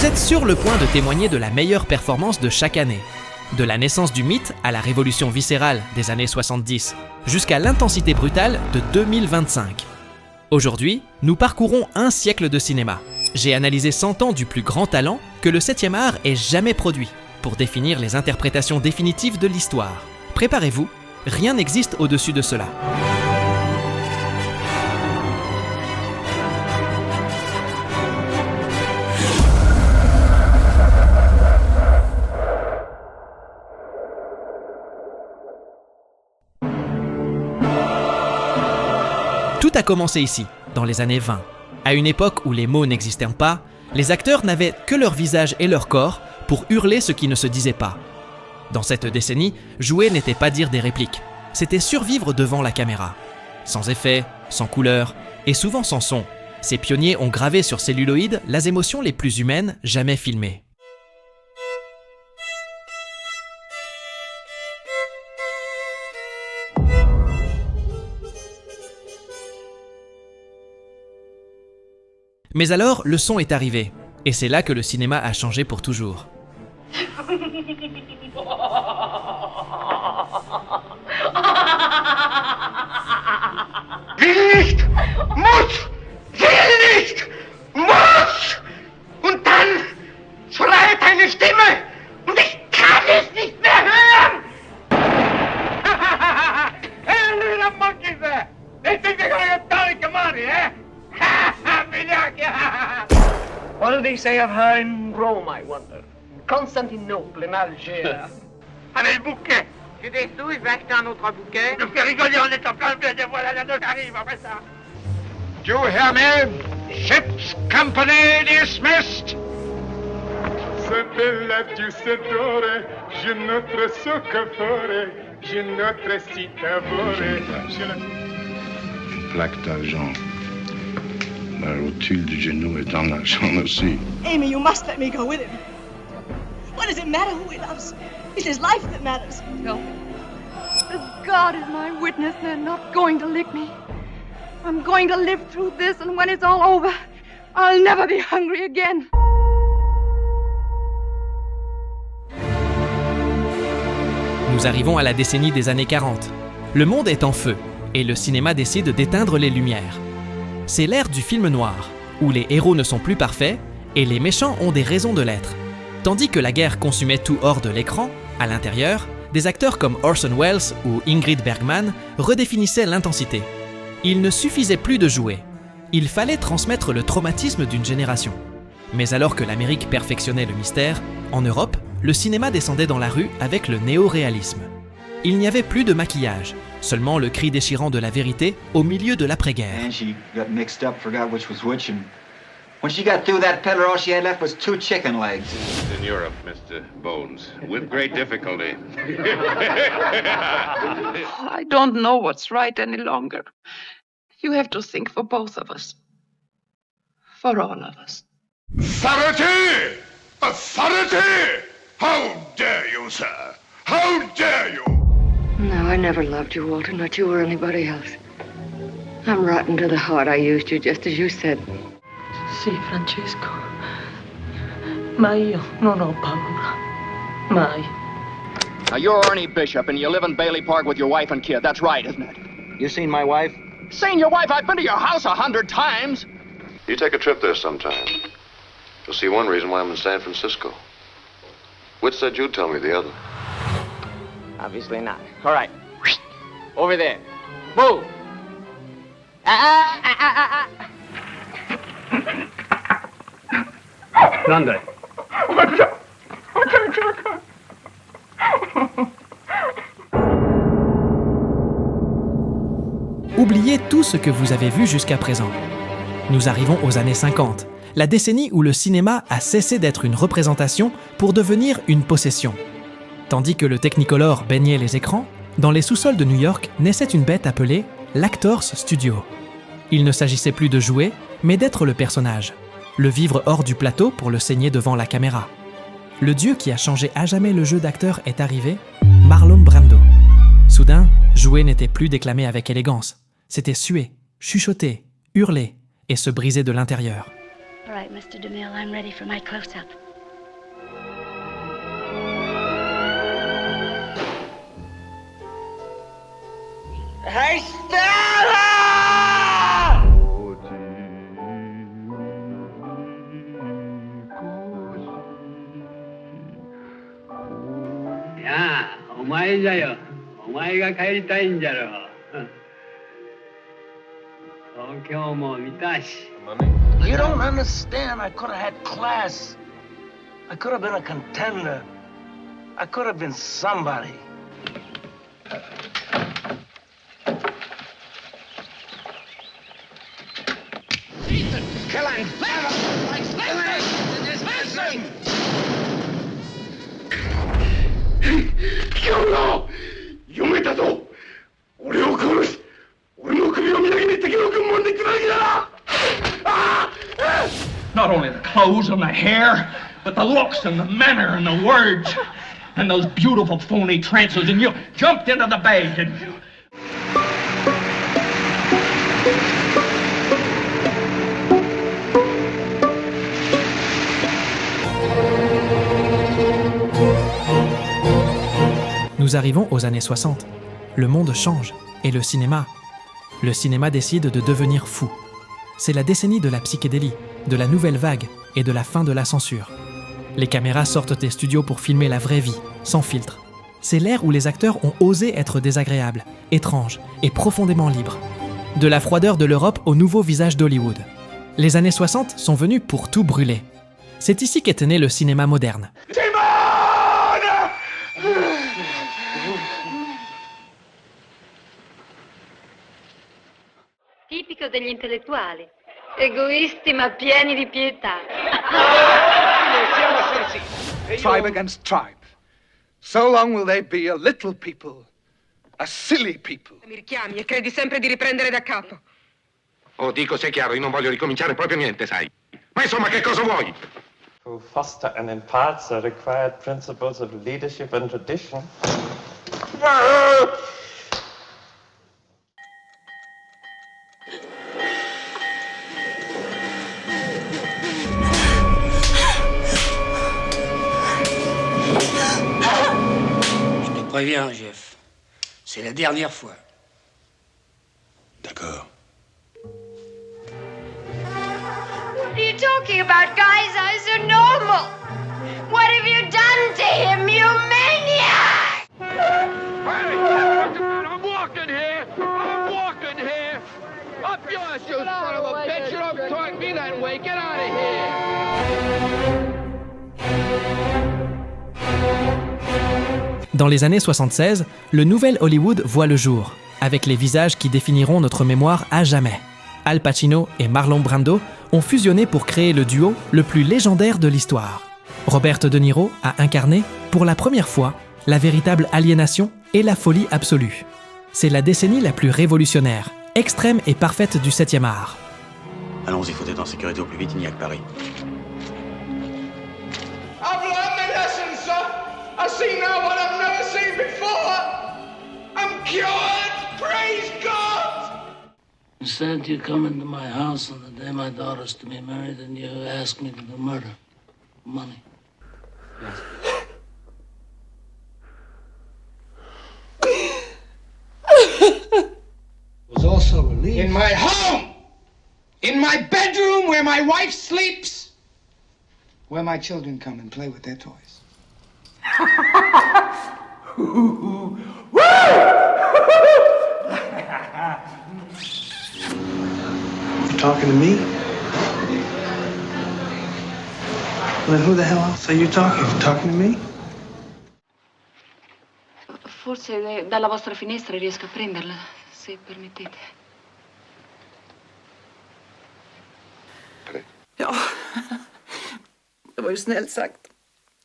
êtes sur le point de témoigner de la meilleure performance de chaque année. De la naissance du mythe à la révolution viscérale des années 70, jusqu'à l'intensité brutale de 2025. Aujourd'hui, nous parcourons un siècle de cinéma. J'ai analysé 100 ans du plus grand talent que le 7e art ait jamais produit, pour définir les interprétations définitives de l'histoire. Préparez-vous, rien n'existe au-dessus de cela. Tout a commencé ici, dans les années 20. À une époque où les mots n'existaient pas, les acteurs n'avaient que leur visage et leur corps pour hurler ce qui ne se disait pas. Dans cette décennie, jouer n'était pas dire des répliques, c'était survivre devant la caméra. Sans effets, sans couleurs et souvent sans son, ces pionniers ont gravé sur celluloïd les émotions les plus humaines jamais filmées. Mais alors, le son est arrivé, et c'est là que le cinéma a changé pour toujours. Will nicht! Muss! Will nicht! Muss! Und dann schreit eine Stimme und ich kann es nicht mehr hören! Hey, little monkeys there! They think they're gonna get Dolly Kamani, eh? What do they say of her in Rome, I wonder? Constantinople, in Alger. Allez, le bouquet! Tu des sous, je vais acheter un autre bouquet. Je me fais rigoler en étant plein de pied, voilà la note arrive après ça. Do you hear me? Ship's company dismissed! Se bella giustatore, je notre soccafore, je notre citavore. Une plaque d'argent. La rotule du genou est en argent aussi. Amy, you must let me go with him. What does it matter who he loves? It's his life that matters. No. As God is my witness, they're not going to lick me. I'm going to live through this, and when it's all over, I'll never be hungry again. Nous arrivons à la décennie des années 40. Le monde est en feu, et le cinéma décide d'éteindre les lumières. C'est l'ère du film noir, où les héros ne sont plus parfaits et les méchants ont des raisons de l'être. Tandis que la guerre consumait tout hors de l'écran, à l'intérieur, des acteurs comme Orson Welles ou Ingrid Bergman redéfinissaient l'intensité. Il ne suffisait plus de jouer. Il fallait transmettre le traumatisme d'une génération. Mais alors que l'Amérique perfectionnait le mystère, en Europe, le cinéma descendait dans la rue avec le néo-réalisme. Il n'y avait plus de maquillage, seulement le cri déchirant de la vérité au milieu de l'après-guerre. And she got mixed up, forgot which was which, and when she got through that peddler, all she had left was 2 chicken legs. In Europe, Mr. Bones, with great difficulty. I don't know what's right any longer. You have to think for both of us. For all of us. Authority! Authority! How dare you, sir? How dare you? No, I never loved you, Walter, not you or anybody else. I'm rotten to the heart. I used you just as you said. Sì, Francesco. Ma io non ho paura. Mai. Now, you're Ernie Bishop, and you live in Bailey Park with your wife and kid. That's right, isn't it? You seen my wife? Seen your wife? I've been to your house 100 times. You take a trip there sometime. You'll see one reason why I'm in San Francisco. Which said you'd tell me the other. Obviously not. All right. Over there. Move. Londres. Oubliez tout ce que vous avez vu jusqu'à présent. Nous arrivons aux années 50, la décennie où le cinéma a cessé d'être une représentation pour devenir une possession. Tandis que le Technicolor baignait les écrans, dans les sous-sols de New York naissait une bête appelée l'Actors Studio. Il ne s'agissait plus de jouer, mais d'être le personnage. Le vivre hors du plateau pour le saigner devant la caméra. Le dieu qui a changé à jamais le jeu d'acteur est arrivé, Marlon Brando. Soudain, jouer n'était plus déclamé avec élégance. C'était suer, chuchoter, hurler et se briser de l'intérieur. All right, Mr. DeMille, I'm ready for my close-up. Hey, Stella! Yeah, お前だよ。お前が帰りたいんじゃろう。東京も見たし。You don't understand. I could have had class. I could have been a contender. I could have been somebody. Ethan, killing listen! 聞こうな読めたぞ俺を殺し俺の首をみなぎに敵の軍門につなぎだ Not only the clothes and the hair, but the looks and the manner and the words and those beautiful phony trances, and you jumped into the bay, didn't you? Nous arrivons aux années 60. Le monde change, et le cinéma décide de devenir fou. C'est la décennie de la psychédélie, de la nouvelle vague et de la fin de la censure. Les caméras sortent des studios pour filmer la vraie vie, sans filtre. C'est l'ère où les acteurs ont osé être désagréables, étranges et profondément libres. De la froideur de l'Europe au nouveau visage d'Hollywood. Les années 60 sont venues pour tout brûler. C'est ici qu'est né le cinéma moderne. Tipico degli intellettuali. Egoisti ma pieni di pietà. Tribe against tribe. So long will they be a little people, a silly people. Mi richiami e credi sempre di riprendere da capo. Oh, dico sia chiaro, io non voglio ricominciare proprio niente, sai. Ma insomma, che cosa vuoi? To foster and impart the required principles of leadership and tradition. Je te préviens, Jeff. C'est la dernière fois. D'accord. What are you talking about, guys? I was so normal. What have you done to him, you maniac? I'm walking here! I'm walking here! Up yours, you son of a bitch! You don't talk me that way! Get out of here! Dans les années 76, le nouvel Hollywood voit le jour, avec les visages qui définiront notre mémoire à jamais. Al Pacino et Marlon Brando ont fusionné pour créer le duo le plus légendaire de l'histoire. Robert De Niro a incarné, pour la première fois, la véritable aliénation et la folie absolue. C'est la décennie la plus révolutionnaire, extrême et parfaite du 7e art. Allons-y, faut être en sécurité au plus vite, il n'y a que Paris. I've learned my lesson, sir! I see now what I've never seen before! I'm cured! Praise God! Instead, you come into my house on the day my daughter's to be married and you ask me to do murder. Money. Was also relieved. In my home! In my bedroom where my wife sleeps! Where my children come and play with their toys. You talking to me? Well, then who the hell else are you talking to? Talking to me? Forse dalla vostra finestra riesco a prenderla, se permettete. Ja, det var ju snällt sagt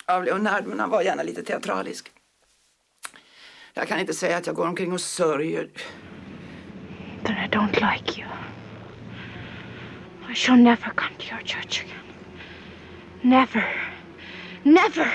av Leonard, men han var gärna lite teatralisk. Jag kan inte säga att jag går omkring och sörjer. But I don't like you. I shall never come to your church again. Never. Never.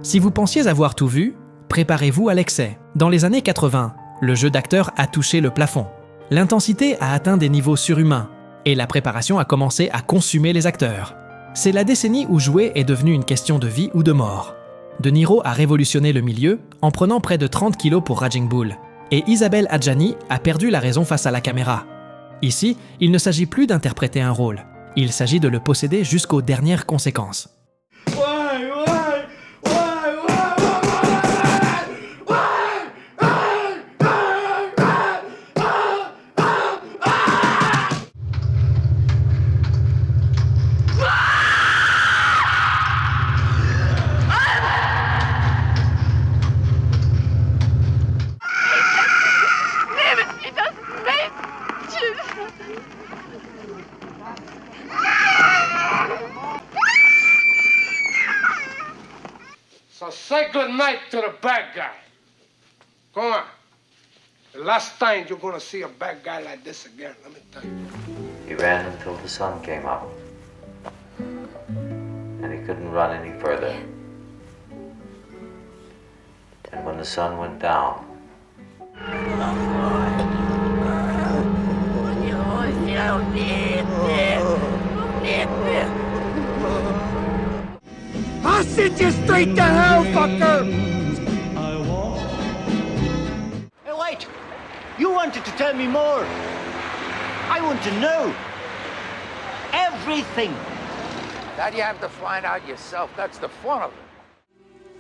Si vous pensiez avoir tout vu, préparez-vous à l'excès. Dans les années 80, le jeu d'acteur a touché le plafond. L'intensité a atteint des niveaux surhumains et la préparation a commencé à consumer les acteurs. C'est la décennie où jouer est devenu une question de vie ou de mort. De Niro a révolutionné le milieu en prenant près de 30 kilos pour Raging Bull, et Isabelle Adjani a perdu la raison face à la caméra. Ici, il ne s'agit plus d'interpréter un rôle, il s'agit de le posséder jusqu'aux dernières conséquences. So say good night to the bad guy. Go on. The last time you're gonna see a bad guy like this again, let me tell you. He ran until the sun came up. And he couldn't run any further. And when the sun went down, I'll send you straight to hell, fucker! Hey, wait! You wanted to tell me more. I want to know. Everything. That you have to find out yourself. That's the fun of it.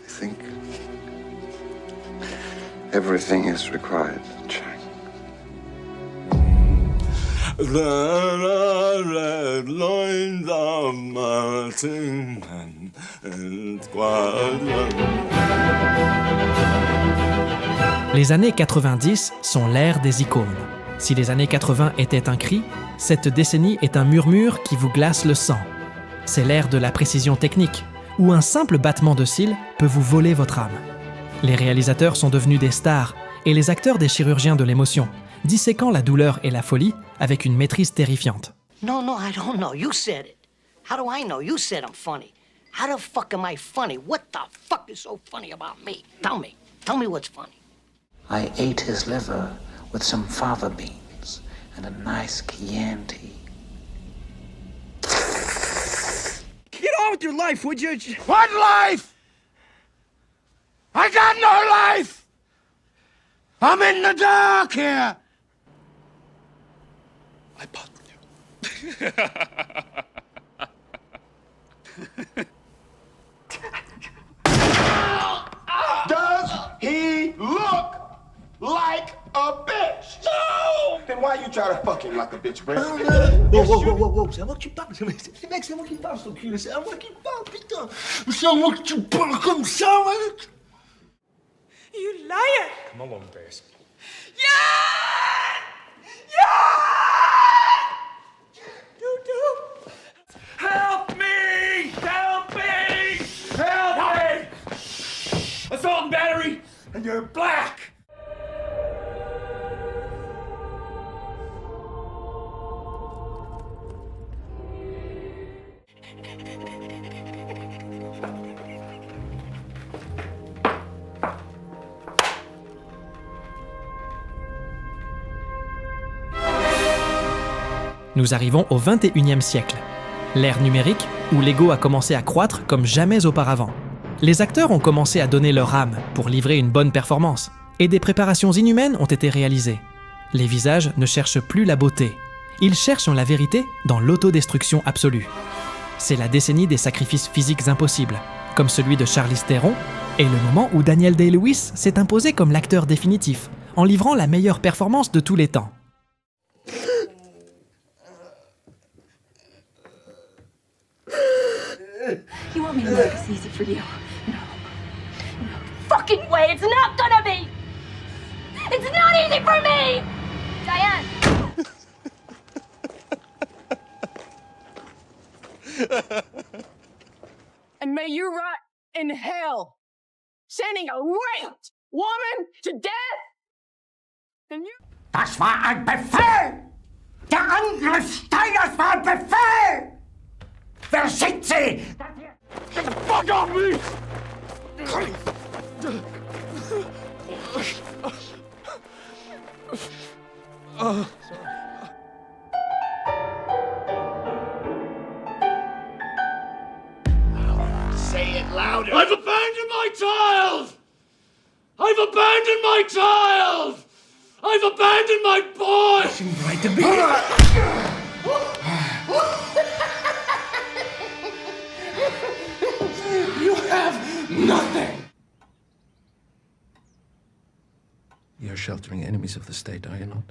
I think everything is required, Chang. The red lines are melting and Les années 90 sont l'ère des icônes. Si les années 80 étaient un cri, cette décennie est un murmure qui vous glace le sang. C'est l'ère de la précision technique, où un simple battement de cils peut vous voler votre âme. Les réalisateurs sont devenus des stars et les acteurs des chirurgiens de l'émotion, disséquant la douleur et la folie avec une maîtrise terrifiante. No, I don't know. You said it. How do I know? You said I'm funny. How the fuck am I funny? What the fuck is so funny about me? Tell me. Tell me what's funny. I ate his liver with some fava beans and a nice Chianti. Get on with your life, would you? What life? I got no life! I'm in the dark here! I bought you. Does he look like a bitch? No! Then why you try to fuck him like a bitch, Brent? Wow, c'est à moi que tu parles. Mec, c'est moi qui parle, son cul. C'est à moi qui parle, putain. C'est à moi que tu parles comme ça, mec. You liar! Come along, Bass. Help me! Help me! Help me! Assault and battery, and you're black! Nous arrivons au 21e siècle, l'ère numérique où l'ego a commencé à croître comme jamais auparavant. Les acteurs ont commencé à donner leur âme pour livrer une bonne performance, et des préparations inhumaines ont été réalisées. Les visages ne cherchent plus la beauté, ils cherchent la vérité dans l'autodestruction absolue. C'est la décennie des sacrifices physiques impossibles, comme celui de Charlize Theron, et le moment où Daniel Day-Lewis s'est imposé comme l'acteur définitif, en livrant la meilleure performance de tous les temps. You want me to make this easy for you? No. No fucking way! It's not gonna be! It's not easy for me! Diane! And may you rot in hell, sending a raped woman to death! And you... Das war ein Befehl! Der Angriff Steiners war ein Befehl! Wer schickt sie? Get the fuck off me! Say it louder. I've abandoned my child! I've abandoned my child! I've abandoned my boy! Right to be. You have nothing! You're sheltering enemies of the state, are you not?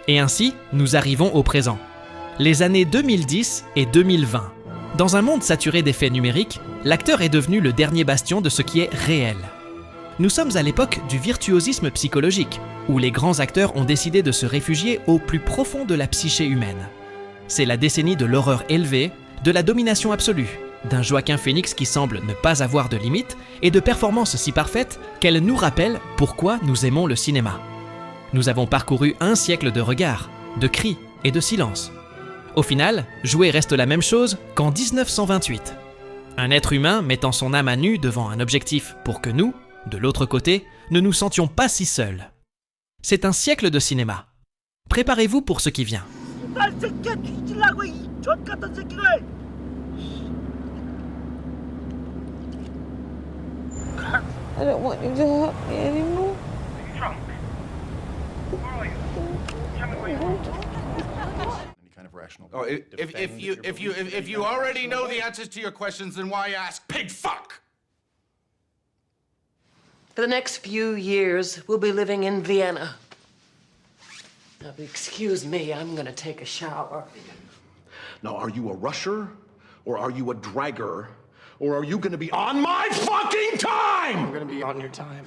Et ainsi, nous arrivons au présent. Les années 2010 et 2020. Dans un monde saturé d'effets numériques, l'acteur est devenu le dernier bastion de ce qui est réel. Nous sommes à l'époque du virtuosisme psychologique, où les grands acteurs ont décidé de se réfugier au plus profond de la psyché humaine. C'est la décennie de l'horreur élevée, de la domination absolue, d'un Joaquin Phoenix qui semble ne pas avoir de limites et de performances si parfaites qu'elles nous rappellent pourquoi nous aimons le cinéma. Nous avons parcouru un siècle de regards, de cris et de silences. Au final, jouer reste la même chose qu'en 1928. Un être humain mettant son âme à nu devant un objectif pour que nous, de l'autre côté, ne nous sentions pas si seuls. C'est un siècle de cinéma. Préparez-vous pour ce qui vient. I don't want you to help me anymore. Drunk. Where are you? Tell me where you are. Oh, if you already know the answers to your questions, then why ask? Pig fuck! For the next few years, we'll be living in Vienna. Now, excuse me, I'm gonna take a shower. Now, are you a rusher, or are you a dragger, or are you gonna be on my fucking time? I'm gonna be on your time.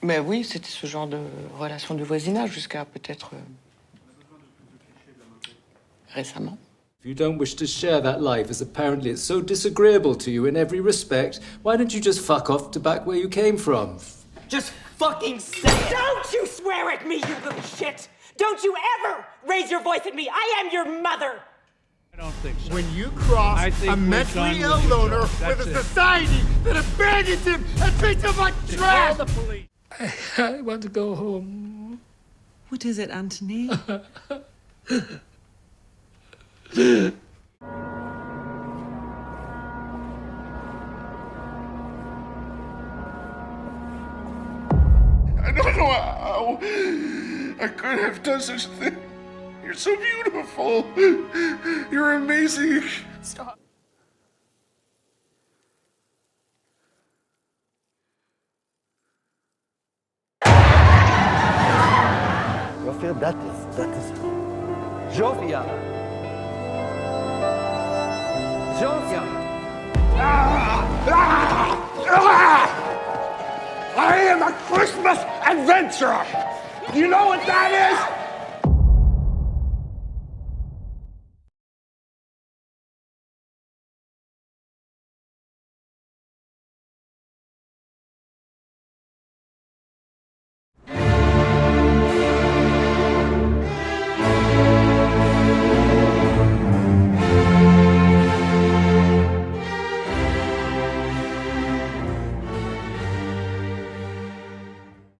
Mais oui, c'était ce genre de relation de voisinage jusqu'à peut-être récemment. If you don't wish to share that life, as apparently it's so disagreeable to you in every respect, why don't you just fuck off to back where you came from? Just fucking say it! Don't you swear at me, you little shit! Don't you ever raise your voice at me! I am your mother! I don't think so. When you cross a mentally ill loner with a society that abandons him and treats him like trash! The police. I want to go home. What is it, Anthony? I don't know how I could have done such a thing. You're so beautiful. You're amazing. Stop. Eu feel that is Jovia. Jovia. I am a Christmas adventurer. You know what that is?